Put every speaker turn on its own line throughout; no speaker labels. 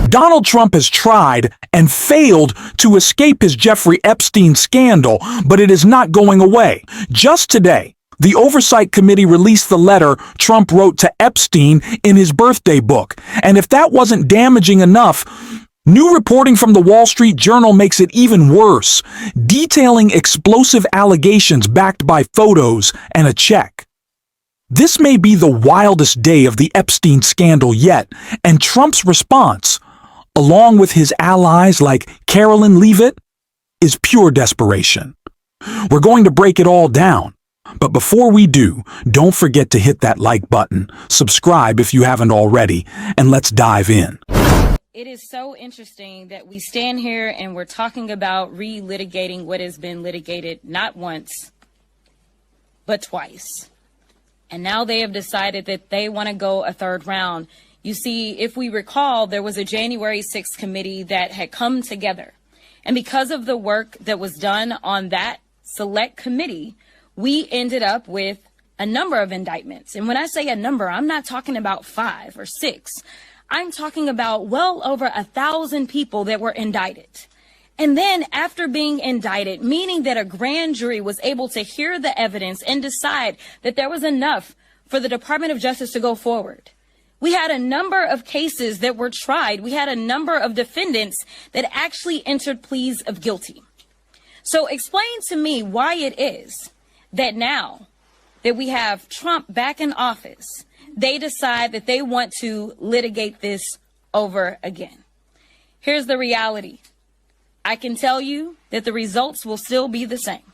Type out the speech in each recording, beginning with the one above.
Donald Trump has tried and failed to escape his Jeffrey Epstein scandal, but it is not going away. Just today, the Oversight Committee released the letter Trump wrote to Epstein in his birthday book. And if that wasn't damaging enough, new reporting from the Wall Street Journal makes it even worse, detailing explosive allegations backed by photos and a check. This may be the wildest day of the Epstein scandal yet, and Trump's response, along with his allies like Caroline Leavitt, is pure desperation. We're going to break it all down. But before we do, don't forget to hit that like button, subscribe if you haven't already, and let's dive in.
It is so interesting that we stand here and we're talking about relitigating what has been litigated not once, but twice. And now they have decided that they want to go a third round. You see, if we recall, there was a January 6th committee that had come together. And because of the work that was done on that select committee, we ended up with a number of indictments. And when I say a number, I'm not talking about 5 or 6. I'm talking about well over 1,000 people that were indicted. And then after being indicted, meaning that a grand jury was able to hear the evidence and decide that there was enough for the Department of Justice to go forward. We had a number of cases that were tried. We had a number of defendants that actually entered pleas of guilty. So explain to me why it is that now that we have Trump back in office, they decide that they want to litigate this over again. Here's the reality. I can tell you that the results will still be the same.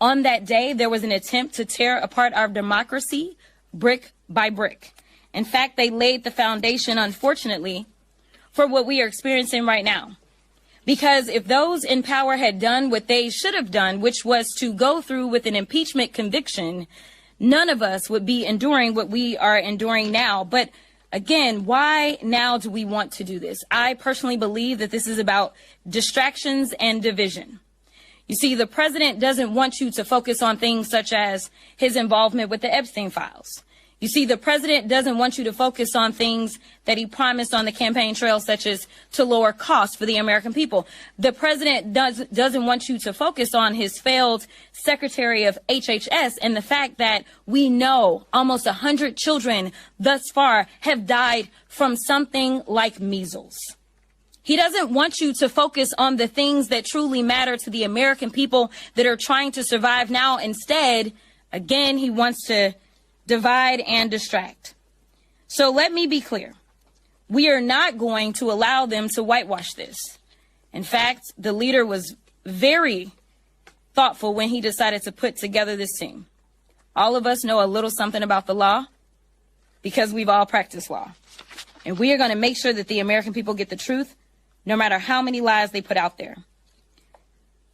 On that day, there was an attempt to tear apart our democracy brick by brick. In fact, they laid the foundation, unfortunately, for what we are experiencing right now. Because if those in power had done what they should have done, which was to go through with an impeachment conviction, none of us would be enduring what we are enduring now. But again, why now do we want to do this? I personally believe that this is about distractions and division. You see, the president doesn't want you to focus on things such as his involvement with the Epstein files. You see, the president doesn't want you to focus on things that he promised on the campaign trail, such as to lower costs for the American people. The president doesn't want you to focus on his failed secretary of HHS and the fact that we know almost 100 children thus far have died from something like measles. He doesn't want you to focus on the things that truly matter to the American people that are trying to survive now. Instead, again, he wants to divide and distract. So let me be clear. We are not going to allow them to whitewash this. In fact, the leader was very thoughtful when he decided to put together this team. All of us know a little something about the law because we've all practiced law. And we are going to make sure that the American people get the truth, no matter how many lies they put out there.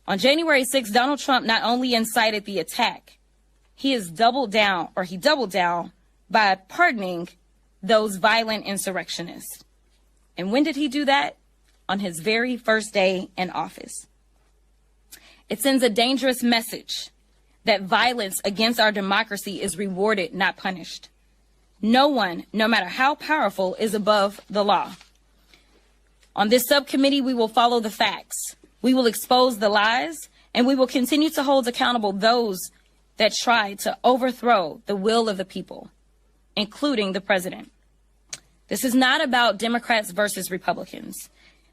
On January 6th, Donald Trump not only incited the attack, he doubled down by pardoning those violent insurrectionists. And when did he do that? On his very first day in office. It sends a dangerous message that violence against our democracy is rewarded, not punished. No one, no matter how powerful, is above the law. On this subcommittee, we will follow the facts. We will expose the lies, and we will continue to hold accountable those that tried to overthrow the will of the people, including the president. This is not about Democrats versus Republicans.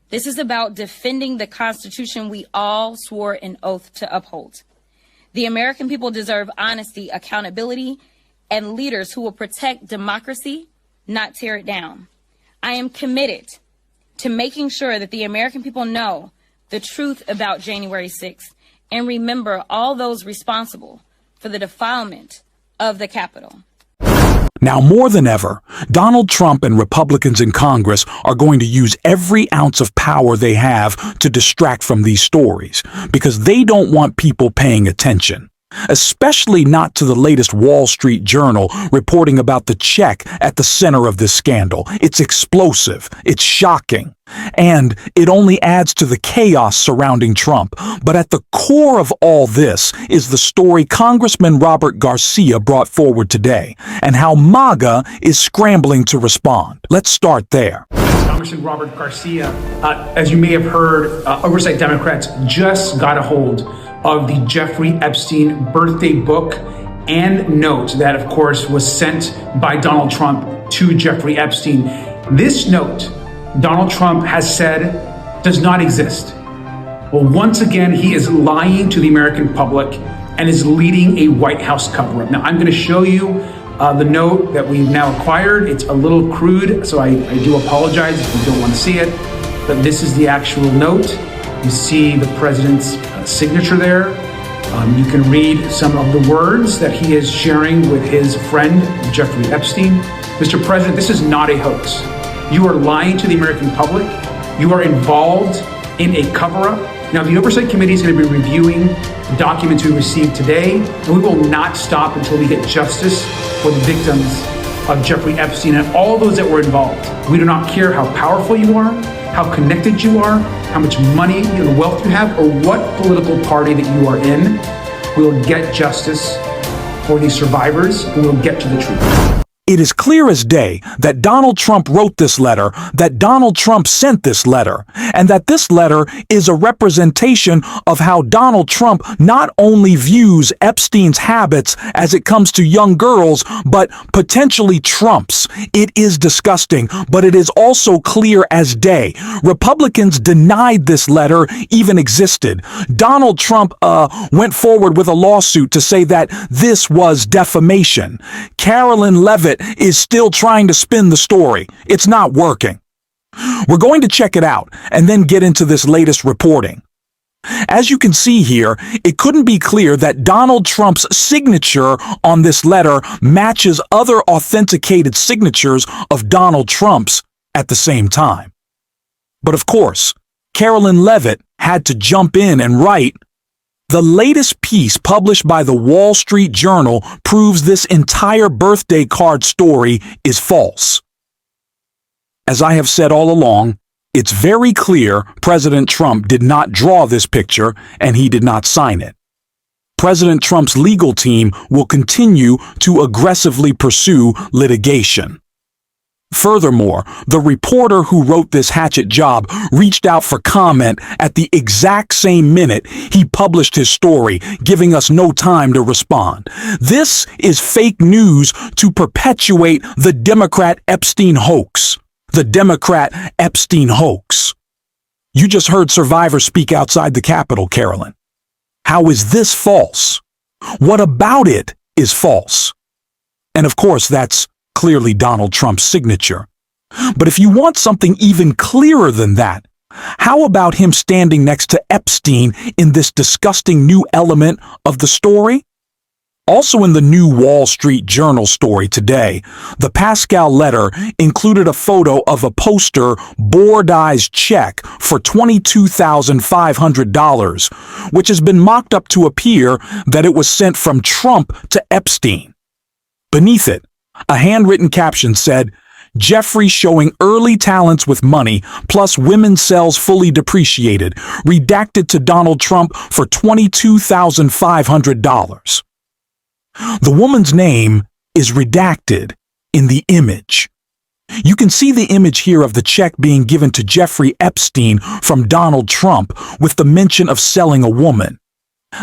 This is about defending the Constitution we all swore an oath to uphold. The American people deserve honesty, accountability, and leaders who will protect democracy, not tear it down. I am committed to making sure that the American people know the truth about January 6th and remember all those responsible for the defilement of the Capitol.
Now more than ever, Donald Trump and Republicans in Congress are going to use every ounce of power they have to distract from these stories because they don't want people paying attention. Especially not to the latest Wall Street Journal reporting about the check at the center of this scandal. It's explosive, it's shocking, and it only adds to the chaos surrounding Trump. But at the core of all this is the story Congressman Robert Garcia brought forward today, and how MAGA is scrambling to respond. Let's start there.
Congressman Robert Garcia, as you may have heard, Oversight Democrats just got a hold of the Jeffrey Epstein birthday book and note that, of course, was sent by Donald Trump to Jeffrey Epstein. This note, Donald Trump has said, does not exist. Well, once again, he is lying to the American public and is leading a White House cover-up. Now, I'm going to show you the note that we've now acquired. It's a little crude, so I do apologize if you don't want to see it, but this is the actual note. You see the president's signature there. You can read some of the words that he is sharing with his friend, Jeffrey Epstein. Mr. President, this is not a hoax. You are lying to the American public. You are involved in a cover-up. Now, the Oversight Committee is going to be reviewing the documents we received today, and we will not stop until we get justice for the victims of Jeffrey Epstein and all those that were involved. We do not care how powerful you are, how connected you are, how much money and wealth you have, or what political party that you are in. We will get justice for these survivors, and we will get to the truth.
It is clear as day that Donald Trump wrote this letter, that Donald Trump sent this letter, and that this letter is a representation of how Donald Trump not only views Epstein's habits as it comes to young girls, but potentially Trump's. It is disgusting, but it is also clear as day. Republicans denied this letter even existed. Donald Trump went forward with a lawsuit to say that this was defamation. Carolyn Levitt is still trying to spin the story. It's not working. We're going to check it out and then get into this latest reporting. As you can see here, it couldn't be clear that Donald Trump's signature on this letter matches other authenticated signatures of Donald Trump's at the same time. But of course, Carolyn Levitt had to jump in and write, "The latest piece published by the Wall Street Journal proves this entire birthday card story is false." As I have said all along, it's very clear President Trump did not draw this picture and he did not sign it. President Trump's legal team will continue to aggressively pursue litigation. Furthermore, the reporter who wrote this hatchet job reached out for comment at the exact same minute he published his story, giving us no time to respond. This is fake news to perpetuate the Democrat Epstein hoax. The Democrat Epstein hoax. You just heard survivors speak outside the Capitol, Carolyn. How is this false? What about it is false? And of course, that's clearly Donald Trump's signature. But if you want something even clearer than that, how about him standing next to Epstein in this disgusting new element of the story? Also in the new Wall Street Journal story today, the Pascal letter included a photo of a poster board-eyes check for $22,500, which has been mocked up to appear that it was sent from Trump to Epstein. Beneath it, a handwritten caption said, "Jeffrey showing early talents with money, plus women's cells fully depreciated, redacted to Donald Trump for $22,500. The woman's name is redacted in the image. You can see the image here of the check being given to Jeffrey Epstein from Donald Trump with the mention of selling a woman.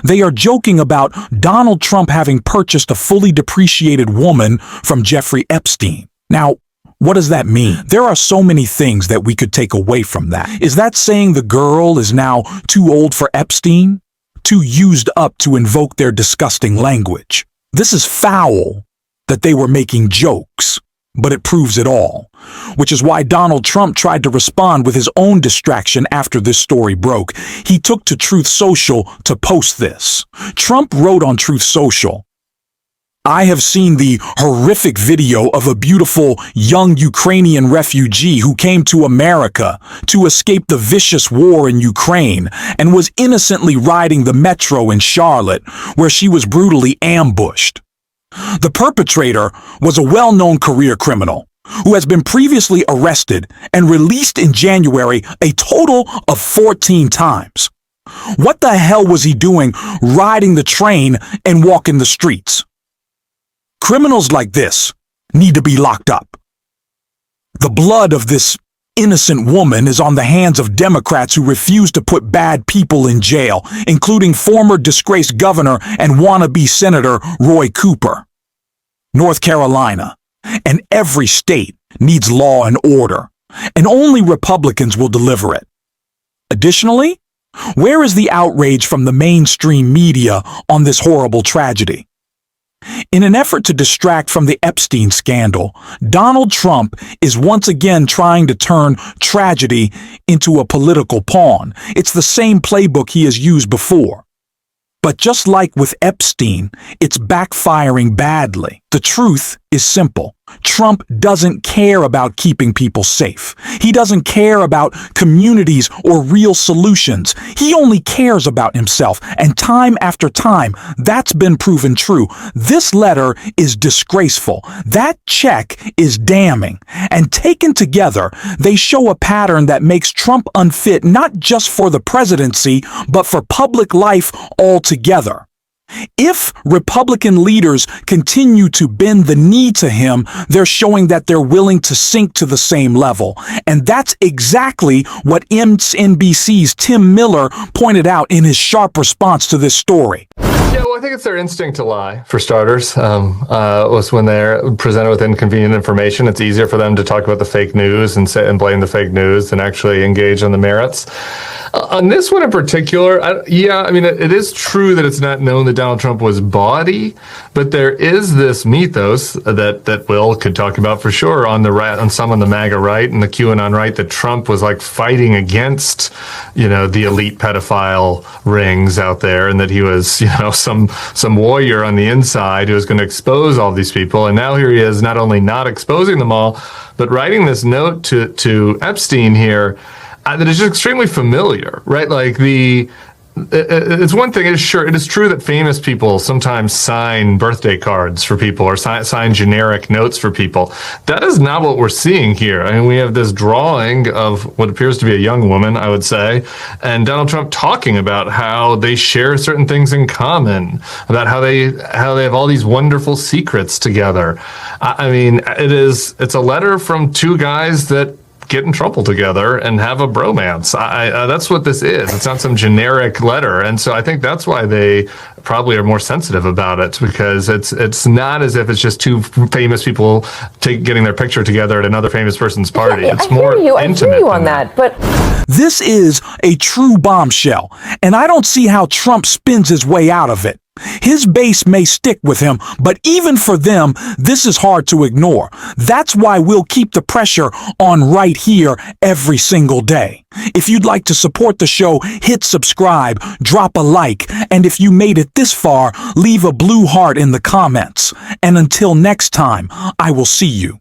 They are joking about Donald Trump having purchased a fully depreciated woman from Jeffrey Epstein. Now, what does that mean? There are so many things that we could take away from that. Is that saying the girl is now too old for Epstein? Too used up to invoke their disgusting language? This is foul that they were making jokes, but it proves it all, which is why Donald Trump tried to respond with his own distraction after this story broke. He took to Truth Social to post this. Trump wrote on Truth Social, "I have seen the horrific video of a beautiful young Ukrainian refugee who came to America to escape the vicious war in Ukraine and was innocently riding the metro in Charlotte, where she was brutally ambushed. The perpetrator was a well-known career criminal who has been previously arrested and released in January a total of 14 times. What the hell was he doing riding the train and walking the streets? Criminals like this need to be locked up. The blood of this innocent woman is on the hands of Democrats who refuse to put bad people in jail, including former disgraced governor and wannabe Senator Roy Cooper. North Carolina and every state needs law and order, and only Republicans will deliver it. Additionally, where is the outrage from the mainstream media on this horrible tragedy? In an effort to distract from the Epstein scandal, Donald Trump is once again trying to turn tragedy into a political pawn. It's the same playbook he has used before. But just like with Epstein, it's backfiring badly. The truth is simple. Trump doesn't care about keeping people safe. He doesn't care about communities or real solutions. He only cares about himself, and time after time, that's been proven true. This letter is disgraceful. That check is damning. And taken together, they show a pattern that makes Trump unfit not just for the presidency, but for public life altogether. If Republican leaders continue to bend the knee to him, they're showing that they're willing to sink to the same level. And that's exactly what MSNBC's Tim Miller pointed out in his sharp response to this story.
Yeah, well, I think it's their instinct to lie, for starters. Was when they're presented with inconvenient information, it's easier for them to talk about the fake news and blame the fake news than actually engage on the merits. On this one in particular, it is true that it's not known that Donald Trump was bawdy, but there is this mythos that Will could talk about for sure on the right, on some on the MAGA right and the QAnon right, that Trump was like fighting against, the elite pedophile rings out there, and that he was, some warrior on the inside who was going to expose all these people. And now here he is, not only not exposing them all, but writing this note to Epstein here that is just extremely familiar, right? Like it's one thing, it is true that famous people sometimes sign birthday cards for people or sign generic notes for people. That is not what we're seeing here. I mean, we have this drawing of what appears to be a young woman, I would say, and Donald Trump talking about how they share certain things in common, about how they have all these wonderful secrets together. I mean, it's a letter from two guys that get in trouble together and have a bromance. That's what this is. It's not some generic letter. And so I think that's why they probably are more sensitive about it, because it's not as if it's just two famous people getting their picture together at another famous person's party.
Yeah,
it's more intimate.
I hear you on that, but
This is a true bombshell, and I don't see how Trump spins his way out of it. His base may stick with him, but even for them, this is hard to ignore. That's why we'll keep the pressure on right here every single day. If you'd like to support the show, hit subscribe, drop a like, and if you made it this far, leave a blue heart in the comments. And until next time, I will see you